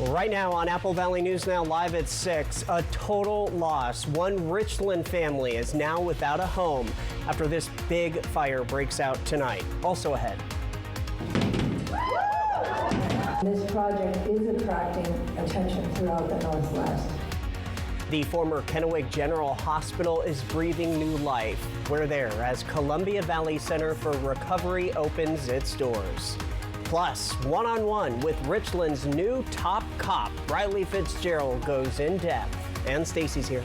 Right now on Apple Valley News Now live at 6, a total loss. One Richland family is now without a home after this big fire breaks out tonight. Also ahead. This project is attracting attention throughout the Northwest. The former Kennewick General Hospital is breathing new life. We're there as Columbia Valley Center for Recovery opens its doors. Plus, one-on-one with Richland's new top cop. Riley Fitzgerald goes in depth. And Stacy's here.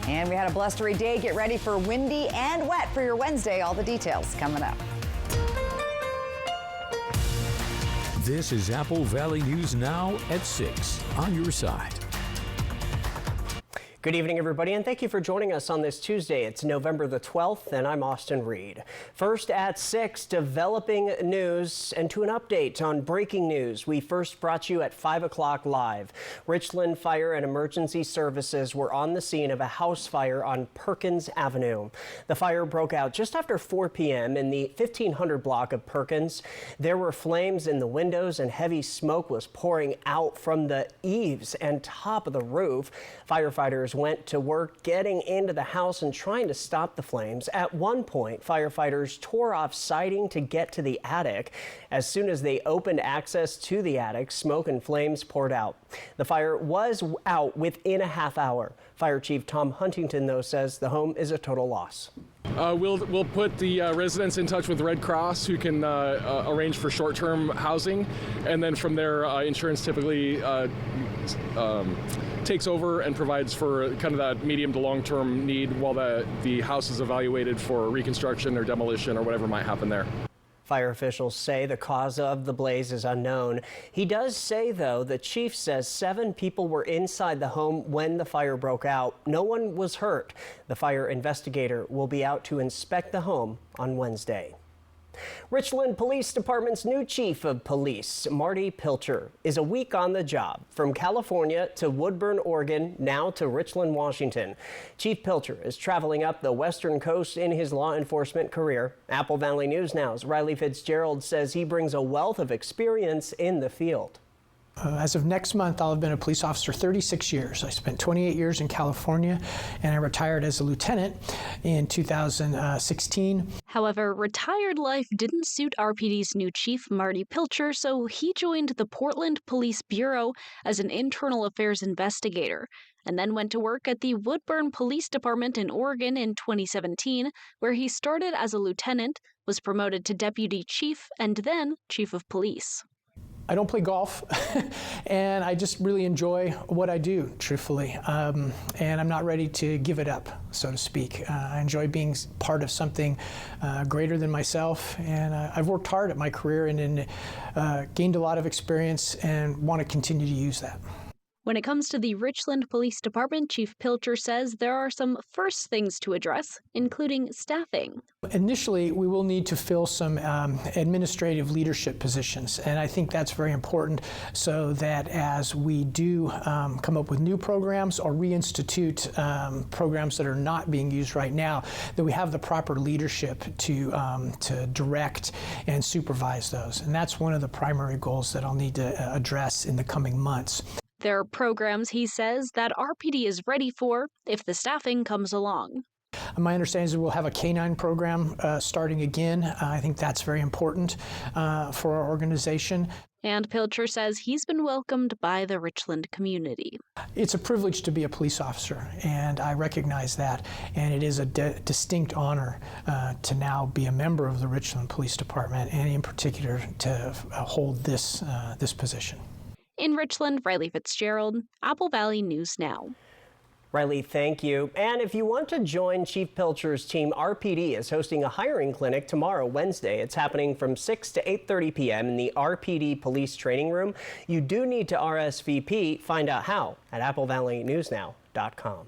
And we had a blustery day. Get ready for windy and wet for your Wednesday. All the details coming up. This is Apple Valley News Now at 6 on your side. Good evening, everybody, and thank you for joining us on this Tuesday. It's November the 12th, and I'm Austin Reed. First at 6, developing news and to an update on breaking news. We first brought you at 5 o'clock live. Richland Fire and Emergency Services were on the scene of a house fire on Perkins Avenue. The fire broke out just after 4 p.m. in the 1500 block of Perkins. There were flames in the windows and heavy smoke was pouring out from the eaves and top of the roof. Firefighters went to work getting into the house and trying to stop the flames. At one point, firefighters tore off siding to get to the attic. As soon as they opened access to the attic, smoke and flames poured out. The fire was out within a half hour. Fire Chief Tom Huntington, though, says the home is a total loss. We'll put the residents in touch with Red Cross, who can arrange for short-term housing, and then from there, insurance typically takes over and provides for kind of that medium to long-term need while the house is evaluated for reconstruction or demolition or whatever might happen there. Fire officials say the cause of the blaze is unknown. He does say, though, the chief says 7 people were inside the home when the fire broke out. No one was hurt. The fire investigator will be out to inspect the home on Wednesday. Richland Police Department's new chief of police, Marty Pilcher, is a week on the job. From California to Woodburn, Oregon, now to Richland, Washington. Chief Pilcher is traveling up the western coast in his law enforcement career. Apple Valley News Now's Riley Fitzgerald says he brings a wealth of experience in the field. As of next month, I'll have been a police officer 36 years. I spent 28 years in California, and I retired as a lieutenant in 2016. However, retired life didn't suit RPD's new chief, Marty Pilcher, so he joined the Portland Police Bureau as an internal affairs investigator, and then went to work at the Woodburn Police Department in Oregon in 2017, where he started as a lieutenant, was promoted to deputy chief, and then chief of police. I don't play golf, and I just really enjoy what I do, truthfully, and I'm not ready to give it up, so to speak. I enjoy being part of something greater than myself, and I've worked hard at my career and gained a lot of experience and want to continue to use that. When it comes to the Richland Police Department, Chief Pilcher says there are some first things to address, including staffing. Initially, we will need to fill some administrative leadership positions, and I think that's very important so that as we do come up with new programs or reinstitute programs that are not being used right now, that we have the proper leadership to direct and supervise those. And that's one of the primary goals that I'll need to address in the coming months. There are programs, he says, that RPD is ready for if the staffing comes along. My understanding is we'll have a K-9 program starting again. I think that's very important for our organization. And Pilcher says he's been welcomed by the Richland community. It's a privilege to be a police officer, and I recognize that. And it is a distinct honor to now be a member of the Richland Police Department, and in particular to hold this position. In Richland, Riley Fitzgerald, Apple Valley News Now. Riley, thank you. And if you want to join Chief Pilcher's team, RPD is hosting a hiring clinic tomorrow, Wednesday. It's happening from 6 to 8:30 p.m. in the RPD Police Training Room. You do need to RSVP. Find out how at applevalleynewsnow.com.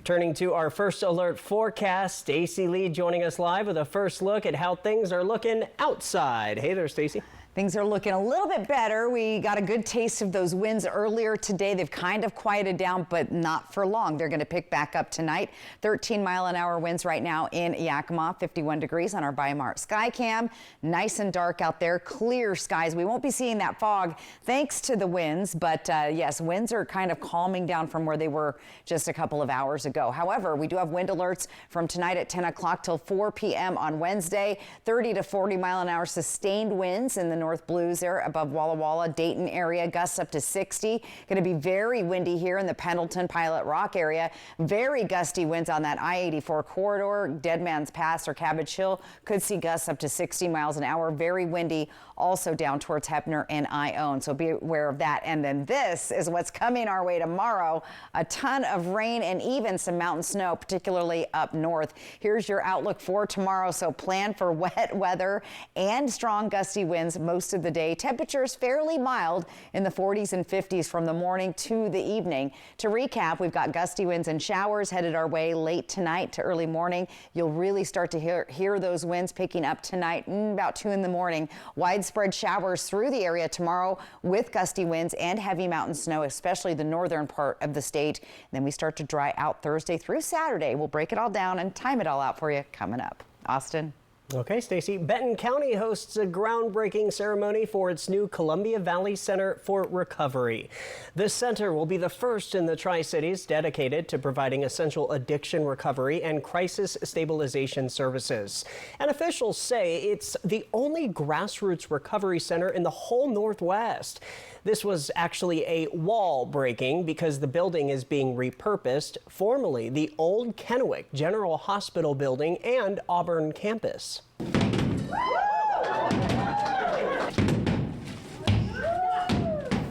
Turning to our first alert forecast, Stacy Lee joining us live with a first look at how things are looking outside. Hey there, Stacy. Things are looking a little bit better. We got a good taste of those winds earlier today. They've kind of quieted down, but not for long. They're going to pick back up tonight. 13-mile-an-hour winds right now in Yakima, 51 degrees on our Biomart sky cam. Nice and dark out there, clear skies. We won't be seeing that fog thanks to the winds, but yes, winds are kind of calming down from where they were just a couple of hours ago. However, we do have wind alerts from tonight at 10 o'clock till 4 p.m. on Wednesday. 30 to 40-mile-an-hour sustained winds in the North Blues there above Walla Walla, Dayton area, gusts up to 60. Going to be very windy here in the Pendleton, Pilot Rock area. Very gusty winds on that I-84 corridor. Dead Man's Pass or Cabbage Hill could see gusts up to 60 miles an hour. Very windy also down towards Heppner and Ione. So be aware of that. And then this is what's coming our way tomorrow. A ton of rain and even some mountain snow, particularly up north. Here's your outlook for tomorrow. So plan for wet weather and strong gusty winds most of the day. Temperatures fairly mild in the 40s and 50s from the morning to the evening. To recap, we've got gusty winds and showers headed our way late tonight to early morning. You'll really start to hear those winds picking up tonight about 2 in the morning. Widespread showers through the area tomorrow with gusty winds and heavy mountain snow, especially the northern part of the state. And then we start to dry out Thursday through Saturday. We'll break it all down and time it all out for you coming up. Austin. Okay, Stacey. Benton County hosts a groundbreaking ceremony for its new Columbia Valley Center for Recovery. This center will be the first in the Tri-Cities dedicated to providing essential addiction recovery and crisis stabilization services. And officials say it's the only grassroots recovery center in the whole Northwest. This was actually a wall breaking because the building is being repurposed, formerly the old Kennewick General Hospital building and Auburn campus.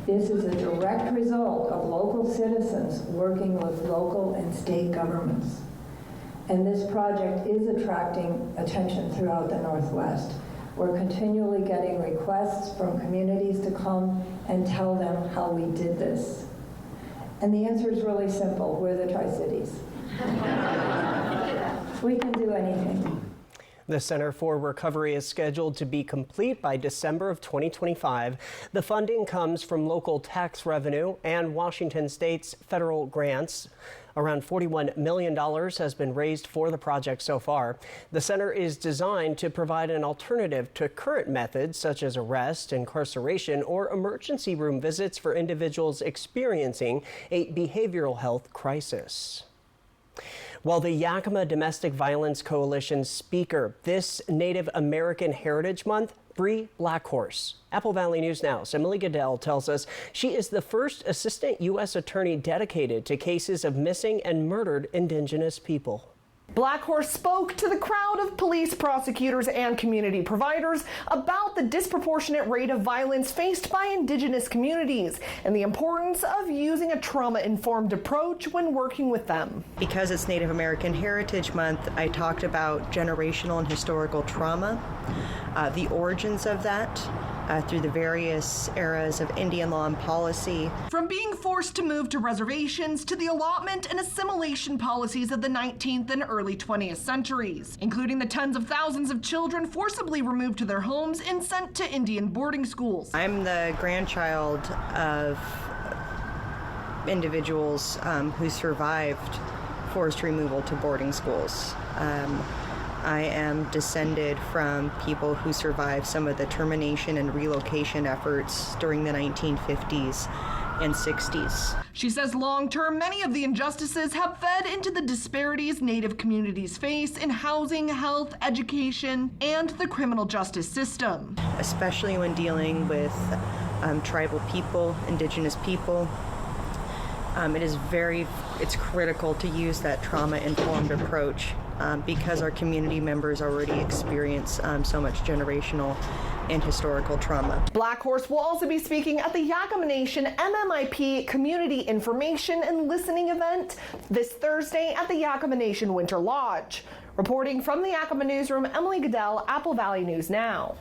This is a direct result of local citizens working with local and state governments. And this project is attracting attention throughout the Northwest. We're continually getting requests from communities to come and tell them how we did this. And the answer is really simple. We're the Tri-Cities. We can do anything. The Center for Recovery is scheduled to be complete by December of 2025. The funding comes from local tax revenue and Washington State's federal grants. Around $41 million has been raised for the project so far. The center is designed to provide an alternative to current methods such as arrest, incarceration, or emergency room visits for individuals experiencing a behavioral health crisis. Well, the Yakima Domestic Violence Coalition speaker this Native American Heritage Month, Bree Blackhorse. Apple Valley News Now's Emily Goodell tells us she is the first assistant U.S. attorney dedicated to cases of missing and murdered Indigenous people. Blackhorse spoke to the crowd of police, prosecutors, and community providers about the disproportionate rate of violence faced by Indigenous communities and the importance of using a trauma-informed approach when working with them. Because it's Native American Heritage Month, I talked about generational and historical trauma, the origins of that, through the various eras of Indian law and policy. From being forced to move to reservations to the allotment and assimilation policies of the 19th and early 20th centuries, including the tens of thousands of children forcibly removed to their homes and sent to Indian boarding schools. I'm the grandchild of individuals who survived forced removal to boarding schools. I am descended from people who survived some of the termination and relocation efforts during the 1950s and 60s. She says long-term, many of the injustices have fed into the disparities Native communities face in housing, health, education, and the criminal justice system. Especially when dealing with tribal people, Indigenous people. It's critical to use that trauma-informed approach because our community members already experience so much generational and historical trauma. Blackhorse will also be speaking at the Yakima Nation MMIP Community Information and Listening event this Thursday at the Yakima Nation Winter Lodge. Reporting from the Yakima Newsroom, Emily Goodell, Apple Valley News Now.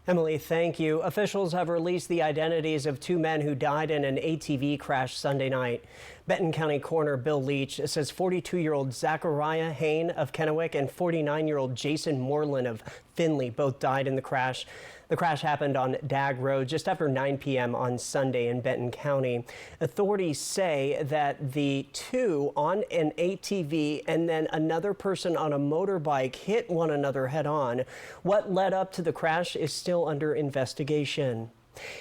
Emily, thank you. Officials have released the identities of 2 men who died in an ATV crash Sunday night. Benton County Coroner Bill Leach says 42-year-old Zachariah Hain of Kennewick and 49-year-old Jason Moreland of Findlay both died in the crash. The crash happened on Dag Road just after 9 p.m. on Sunday in Benton County. Authorities say that the two on an ATV and then another person on a motorbike hit one another head on. What led up to the crash is still under investigation.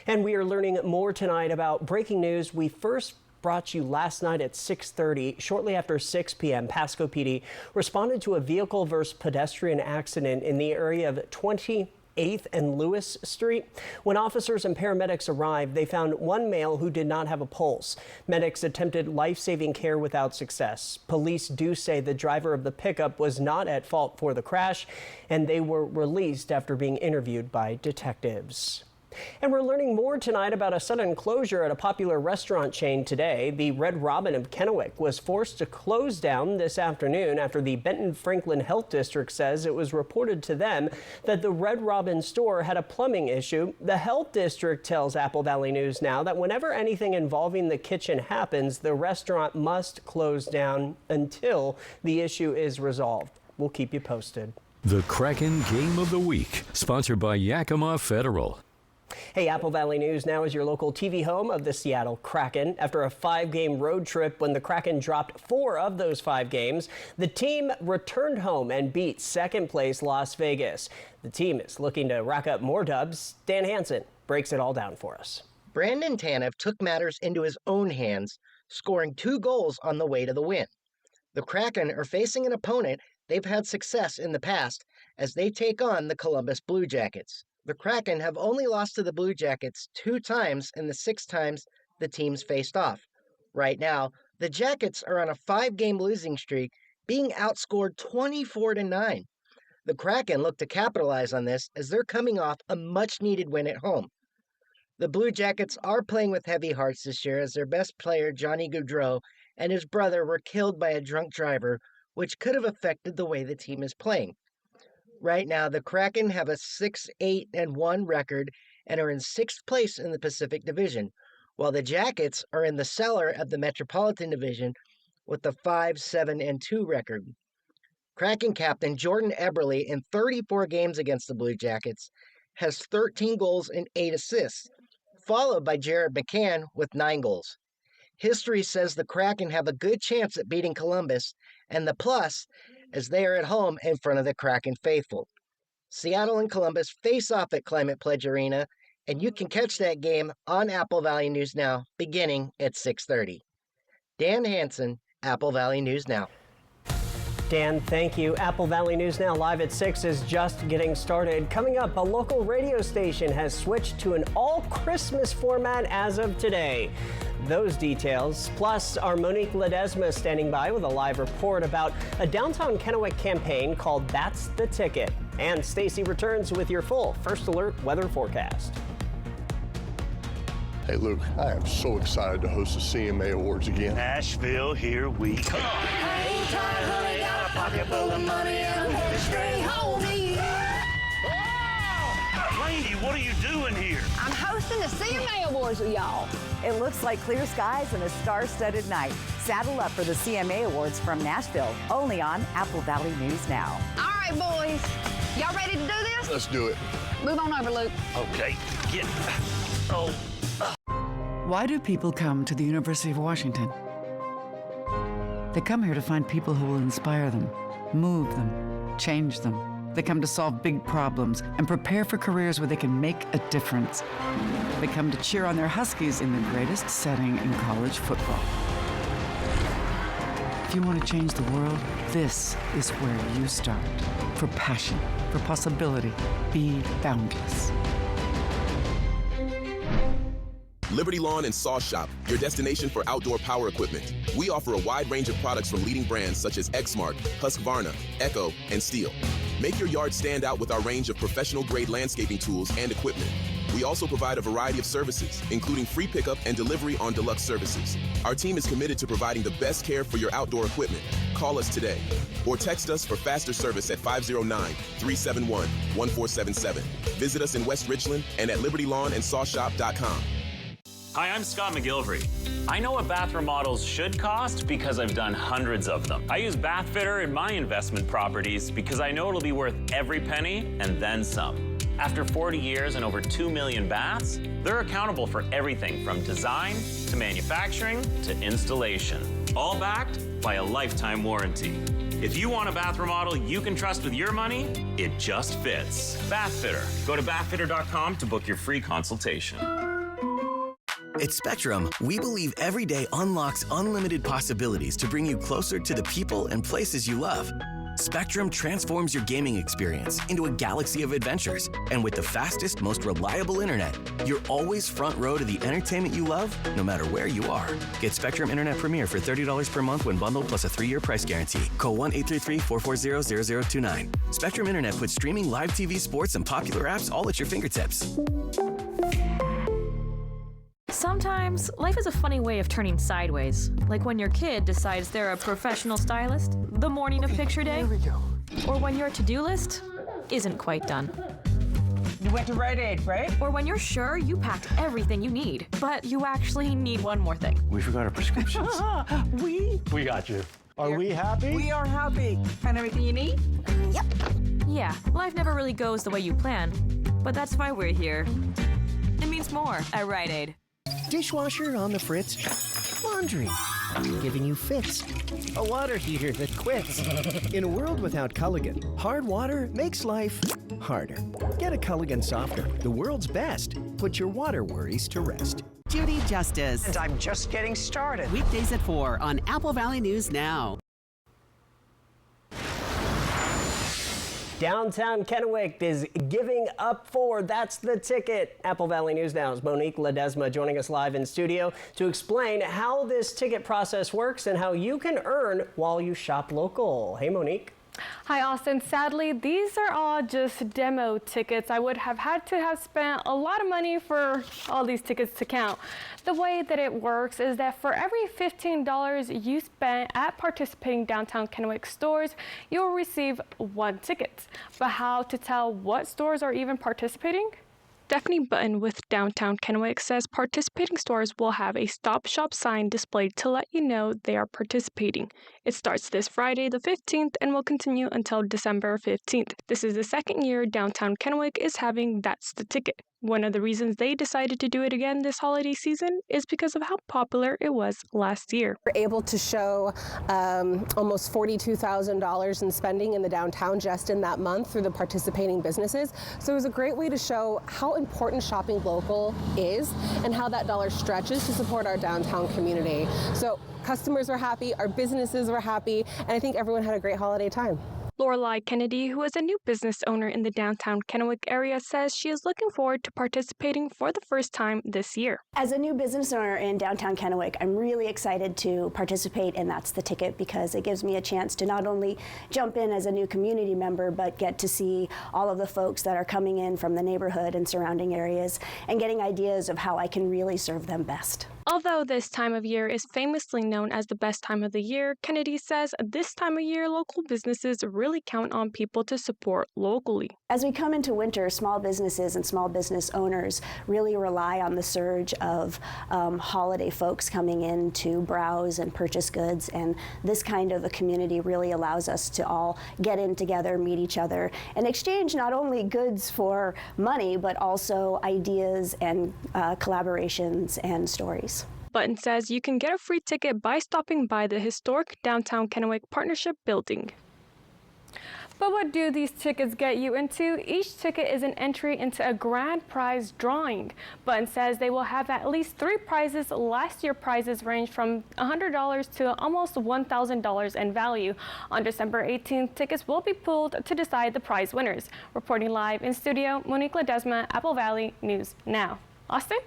And we are learning more tonight about breaking news we first brought you last night at 6:30. Shortly after 6 p.m., Pasco PD responded to a vehicle versus pedestrian accident in the area of 28th and Lewis Street. When officers and paramedics arrived, they found one male who did not have a pulse. Medics attempted life-saving care without success. Police do say the driver of the pickup was not at fault for the crash, and they were released after being interviewed by detectives. And we're learning more tonight about a sudden closure at a popular restaurant chain today. The Red Robin of Kennewick was forced to close down this afternoon after the Benton-Franklin Health District says it was reported to them that the Red Robin store had a plumbing issue. The Health District tells Apple Valley News Now that whenever anything involving the kitchen happens, the restaurant must close down until the issue is resolved. We'll keep you posted. The Kraken Game of the Week, sponsored by Yakima Federal. Hey, Apple Valley News Now is your local TV home of the Seattle Kraken. After a 5-game road trip when the Kraken dropped 4 of those 5 games, the team returned home and beat second-place Las Vegas. The team is looking to rack up more dubs. Dan Hansen breaks it all down for us. Brandon Tanev took matters into his own hands, scoring 2 goals on the way to the win. The Kraken are facing an opponent they've had success in the past as they take on the Columbus Blue Jackets. The Kraken have only lost to the Blue Jackets 2 times in the 6 times the teams faced off. Right now, the Jackets are on a 5-game losing streak, being outscored 24-9. The Kraken look to capitalize on this as they're coming off a much-needed win at home. The Blue Jackets are playing with heavy hearts this year as their best player, Johnny Gaudreau, and his brother were killed by a drunk driver, which could have affected the way the team is playing. Right now, the Kraken have a 6-8-1 record and are in 6th place in the Pacific Division, while the Jackets are in the cellar of the Metropolitan Division with a 5-7-2 record. Kraken captain Jordan Eberle, in 34 games against the Blue Jackets, has 13 goals and 8 assists, followed by Jared McCann with 9 goals. History says the Kraken have a good chance at beating Columbus, and the plus as they are at home in front of the Kraken faithful. Seattle and Columbus face off at Climate Pledge Arena, and you can catch that game on Apple Valley News Now beginning at 6:30. Dan Hansen, Apple Valley News Now. Dan, thank you. Apple Valley News Now live at 6 is just getting started. Coming up, a local radio station has switched to an all-Christmas format as of today. Those details, plus our Monique Ledesma standing by with a live report about a downtown Kennewick campaign called That's the Ticket. And Stacy returns with your full First Alert weather forecast. Hey Luke, I am so excited to host the CMA Awards again. Nashville, here we come. Hang tight, honey, got a pocket full of money and I'm headed straight home to you. Lady, what are you doing here? I'm hosting the CMA Awards with y'all. It looks like clear skies and a star-studded night. Saddle up for the CMA Awards from Nashville, only on Apple Valley News Now. All right, boys. Y'all ready to do this? Let's do it. Move on over, Luke. Okay, get... Oh. Why do people come to the University of Washington? They come here to find people who will inspire them, move them, change them. They come to solve big problems and prepare for careers where they can make a difference. They come to cheer on their Huskies in the greatest setting in college football. If you want to change the world, this is where you start. For passion, for possibility, be boundless. Liberty Lawn and Saw Shop, your destination for outdoor power equipment. We offer a wide range of products from leading brands such as Exmark, Husqvarna, Echo, and Steel. Make your yard stand out with our range of professional-grade landscaping tools and equipment. We also provide a variety of services, including free pickup and delivery on deluxe services. Our team is committed to providing the best care for your outdoor equipment. Call us today or text us for faster service at 509-371-1477. Visit us in West Richland and at libertylawnandsawshop.com. Hi, I'm Scott McGilvery. I know what bath remodels should cost because I've done hundreds of them. I use Bathfitter in my investment properties because I know it'll be worth every penny and then some. After 40 years and over 2 million baths, they're accountable for everything from design to manufacturing to installation, all backed by a lifetime warranty. If you want a bath remodel you can trust with your money, it just fits. Bathfitter. Go to bathfitter.com to book your free consultation. At Spectrum, we believe every day unlocks unlimited possibilities to bring you closer to the people and places you love. Spectrum transforms your gaming experience into a galaxy of adventures. And with the fastest, most reliable internet, you're always front row to the entertainment you love, no matter where you are. Get Spectrum Internet Premier for $30 per month when bundled plus a 3-year price guarantee. Call 1-833-440-0029. Spectrum Internet puts streaming live TV, sports, and popular apps all at your fingertips. Sometimes, life is a funny way of turning sideways. Like when your kid decides they're a professional stylist the morning of picture day. Here we go. Or when your to-do list isn't quite done. You went to Rite Aid, right? Or when you're sure you packed everything you need, but you actually need one more thing. We forgot our prescriptions. We got you. Are we happy? We are happy. Find everything you need? Yep. Yeah, life never really goes the way you plan, but that's why we're here. It means more at Rite Aid. Dishwasher on the fritz? Laundry giving you fits. A water heater that quits. In a world without Culligan, hard water makes life harder. Get a Culligan softener, the world's best. Put your water worries to rest. Judy Justice. And I'm just getting started. Weekdays at 4 on Apple Valley News Now. Downtown Kennewick is giving up for That's the Ticket. Apple Valley News Now's Monique Ledesma joining us live in studio to explain how this ticket process works and how you can earn while you shop local. Hey, Monique. Hi, Austin. Sadly, these are all just demo tickets. I would have had to have spent a lot of money for all these tickets to count. The way that it works is that for every $15 you spent at participating downtown Kennewick stores, you'll receive one ticket. But how to tell what stores are even participating? Stephanie Button with Downtown Kennewick says participating stores will have a Stop Shop sign displayed to let you know they are participating. It starts this Friday the 15th and will continue until December 15th. This is the second year Downtown Kennewick is having That's the Ticket. One of the reasons they decided to do it again this holiday season is because of how popular it was last year. We're able to show almost $42,000 in spending in the downtown just in that month through the participating businesses. So it was a great way to show how important shopping local is and how that dollar stretches to support our downtown community. So customers were happy, our businesses were happy, and I think everyone had a great holiday time. Lorelei Kennedy, who is a new business owner in the downtown Kennewick area, says she is looking forward to participating for the first time this year. As a new business owner in downtown Kennewick, I'm really excited to participate in That's the Ticket because it gives me a chance to not only jump in as a new community member, but get to see all of the folks that are coming in from the neighborhood and surrounding areas and getting ideas of how I can really serve them best. Although this time of year is famously known as the best time of the year, Kennedy says this time of year local businesses really count on people to support locally. As we come into winter, small businesses and small business owners really rely on the surge of holiday folks coming in to browse and purchase goods, and this kind of a community really allows us to all get in together, meet each other, and exchange not only goods for money, but also ideas and collaborations and stories. Button says you can get a free ticket by stopping by the historic Downtown Kennewick Partnership Building. But what do these tickets get you into? Each ticket is an entry into a grand prize drawing. Button says they will have at least 3 prizes. Last year's prizes range from $100 to almost $1,000 in value. On December 18th, tickets will be pulled to decide the prize winners. Reporting live in studio, Monique Ledesma, Apple Valley News Now. Austin?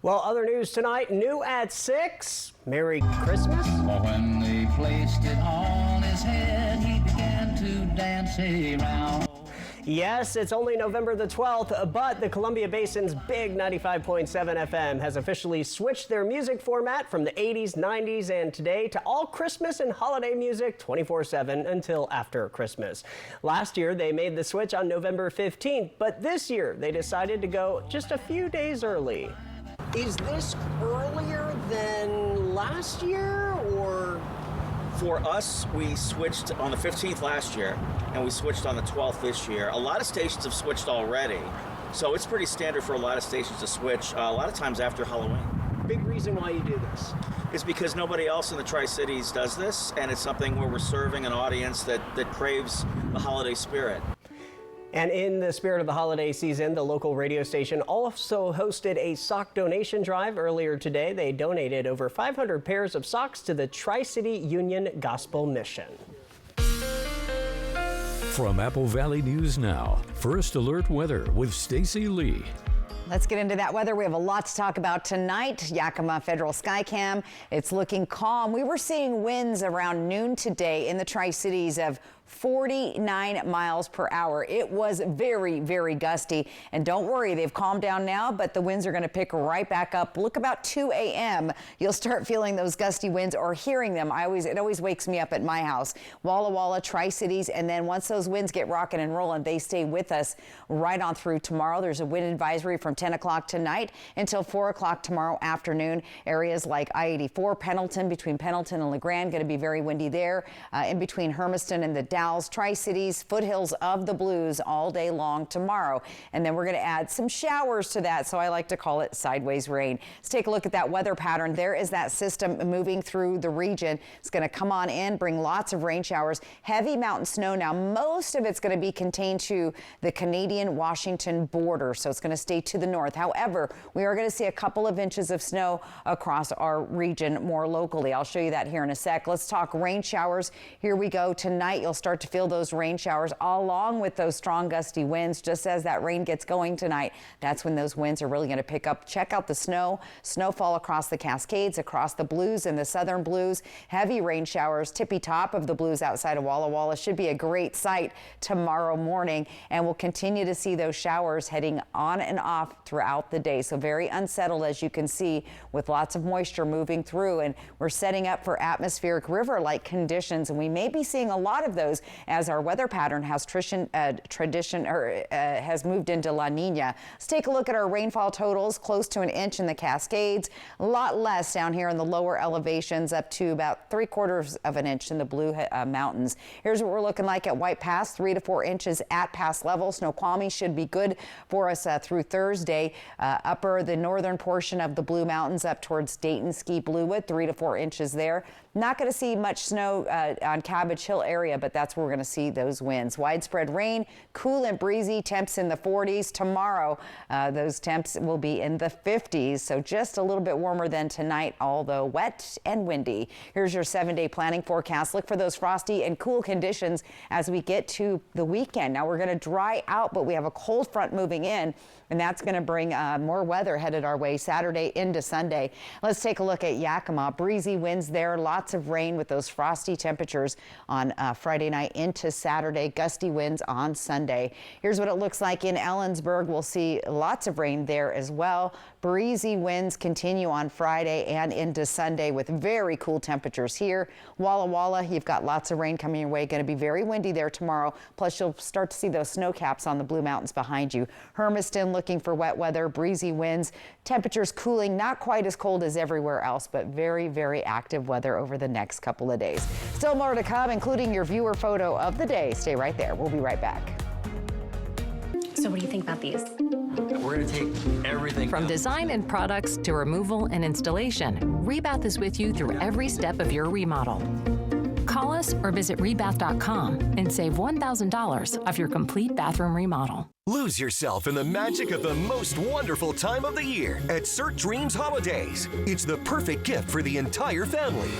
Well, other news tonight, new at 6, Merry Christmas. When they placed it on his head, he began to dance around. Yes, it's only November the 12th, but the Columbia Basin's big 95.7 FM has officially switched their music format from the 80s, 90s, and today to all Christmas and holiday music 24/7 until after Christmas. Last year, they made the switch on November 15th, but this year they decided to go just a few days early. Is this earlier than last year, or For us, we switched on the 15th last year, and we switched on the 12th this year. A lot of stations have switched already, so it's pretty standard for a lot of stations to switch a lot of times after Halloween. Big reason why you do this is because nobody else in the Tri-Cities does this, and it's something where we're serving an audience that craves the holiday spirit. And in the spirit of the holiday season, the local radio station also hosted a sock donation drive earlier today. They donated over 500 pairs of socks to the Tri-City Union Gospel Mission. From Apple Valley News Now, First Alert Weather with Stacy Lee. Let's get into that weather. We have a lot to talk about tonight. Yakima Federal Skycam, it's looking calm. We were seeing winds around noon today in the Tri-Cities of 49 miles per hour. It was very, very gusty. And don't worry, they've calmed down now, but the winds are going to pick right back up. Look about 2 a.m. You'll start feeling those gusty winds or hearing them. It always wakes me up at my house. Walla Walla, Tri-Cities, and then once those winds get rocking and rolling, they stay with us right on through tomorrow. There's a wind advisory from 10 o'clock tonight until 4 o'clock tomorrow afternoon. Areas like I-84, Pendleton, between Pendleton and LeGrand, going to be very windy there. In between Hermiston and the Dalles, Tri-Cities, foothills of the Blues all day long tomorrow. And then we're going to add some showers to that, so I like to call it sideways rain. Let's take a look at that weather pattern. There is that system moving through the region. It's going to come on in, bring lots of rain showers, heavy mountain snow. Now, most of it's going to be contained to the Canadian-Washington border, so it's going to stay to the north. However, we are going to see a couple of inches of snow across our region more locally. I'll show you that here in a sec. Let's talk rain showers. Here we go. Tonight, you'll start to feel those rain showers along with those strong gusty winds. Just as that rain gets going tonight, that's when those winds are really going to pick up. Check out the snowfall across the Cascades, across the Blues and the Southern Blues. Heavy rain showers, tippy top of the Blues outside of Walla Walla. Should be a great sight tomorrow morning, and we'll continue to see those showers heading on and off throughout the day. So very unsettled, as you can see, with lots of moisture moving through, and we're setting up for atmospheric river-like conditions, and we may be seeing a lot of those as our weather pattern has has moved into La Nina. Let's take a look at our rainfall totals. Close to an inch in the Cascades, a lot less down here in the lower elevations, up to about 3/4 of an inch in the Blue Mountains. Here's what we're looking like at White Pass, 3 to 4 inches at pass level. Snoqualmie should be good for us through Thursday. The northern portion of the Blue Mountains up towards Dayton, Ski Bluewood, 3 to 4 inches there. Not going to see much snow on Cabbage Hill area, but that's where we're going to see those winds. Widespread rain, cool and breezy, temps in the 40s. Tomorrow, those temps will be in the 50s, so just a little bit warmer than tonight, although wet and windy. Here's your 7-day planning forecast. Look for those frosty and cool conditions as we get to the weekend. Now, we're going to dry out, but we have a cold front moving in, and that's going to bring more weather headed our way Saturday into Sunday. Let's take a look at Yakima. Breezy winds there, lots of rain with those frosty temperatures on Friday night into Saturday, gusty winds on Sunday. Here's what it looks like in Ellensburg. We'll see lots of rain there as well. Breezy winds continue on Friday and into Sunday with very cool temperatures here. Walla Walla, you've got lots of rain coming your way. Going to be very windy there tomorrow. Plus, you'll start to see those snow caps on the Blue Mountains behind you. Hermiston looking for wet weather, breezy winds, temperatures cooling, not quite as cold as everywhere else, but very, very active weather over the next couple of days. Still more to come, including your viewer photo of the day. Stay right there. We'll be right back. So what do you think about these? We're going to take everything. From design and products to removal and installation, Rebath is with you through every step of your remodel. Call us or visit rebath.com and save $1,000 off your complete bathroom remodel. Lose yourself in the magic of the most wonderful time of the year at Cirque Dreams Holidays. It's the perfect gift for the entire family.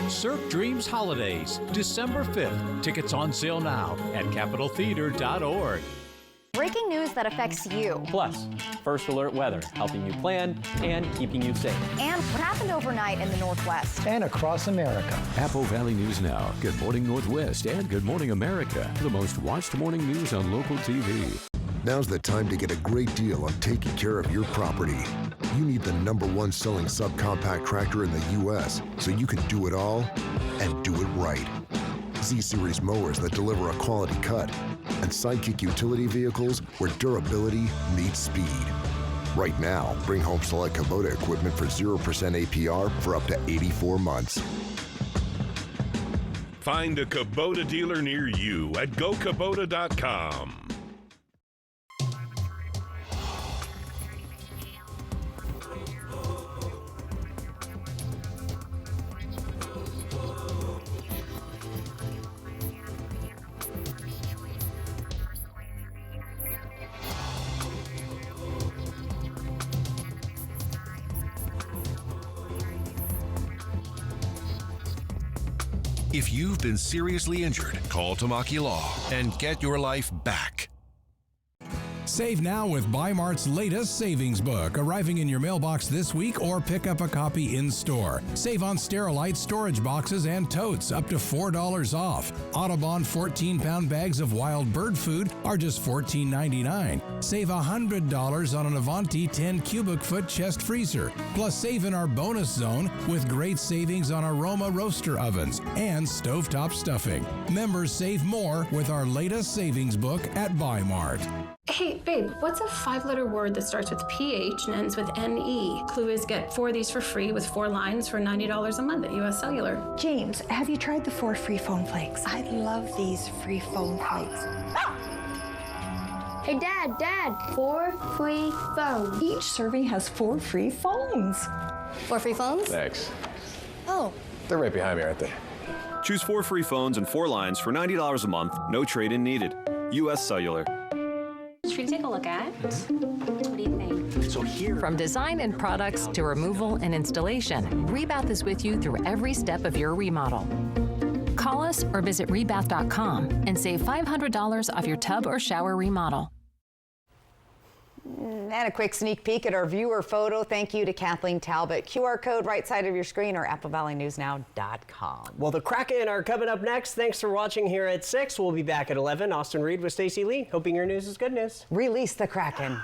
Cirque Dreams Holidays, December 5th. Tickets on sale now at CapitolTheater.org. Breaking news that affects you. Plus, First Alert Weather, helping you plan and keeping you safe. And what happened overnight in the Northwest. And across America. Apple Valley News Now, Good Morning Northwest, and Good Morning America. The most watched morning news on local TV. Now's the time to get a great deal on taking care of your property. You need the #1 selling subcompact tractor in the U.S. so you can do it all and do it right. Z-Series mowers that deliver a quality cut, and Sidekick utility vehicles where durability meets speed. Right now, bring home select Kubota equipment for 0% APR for up to 84 months. Find a Kubota dealer near you at gokubota.com. If you've been seriously injured, call Tamaki Law and get your life back. Save now with Bi-Mart's latest savings book, arriving in your mailbox this week, or pick up a copy in store. Save on Sterilite storage boxes and totes, up to $4 off. Audubon 14-pound bags of wild bird food are just $14.99. Save $100 on an Avanti 10 cubic foot chest freezer. Plus, save in our bonus zone with great savings on Aroma roaster ovens and stovetop stuffing. Members save more with our latest savings book at Bi-Mart. Hey, babe, what's a 5-letter word that starts with PH and ends with NE? Clue is get 4 of these for free with 4 lines for $90 a month at US Cellular. James, have you tried the 4 free phone flakes? I love these free phone flakes. Hey, Dad, 4 free phones. Each serving has 4 free phones. 4 free phones? Thanks. Oh. They're right behind me, aren't they? Choose 4 free phones and 4 lines for $90 a month. No trade-in needed. US Cellular. Should we take a look at? What do you think? So here, From design and products to removal and installation, Rebath is with you through every step of your remodel. Call us or visit rebath.com and save $500 off your tub or shower remodel. And a quick sneak peek at our viewer photo. Thank you to Kathleen Talbot. QR code right side of your screen or AppleValleyNewsNow.com. well, the Kraken are coming up next. Thanks for watching here at 6. We'll be back at 11. Austin Reed with Stacey Lee. Hoping your news is good news. Release the Kraken.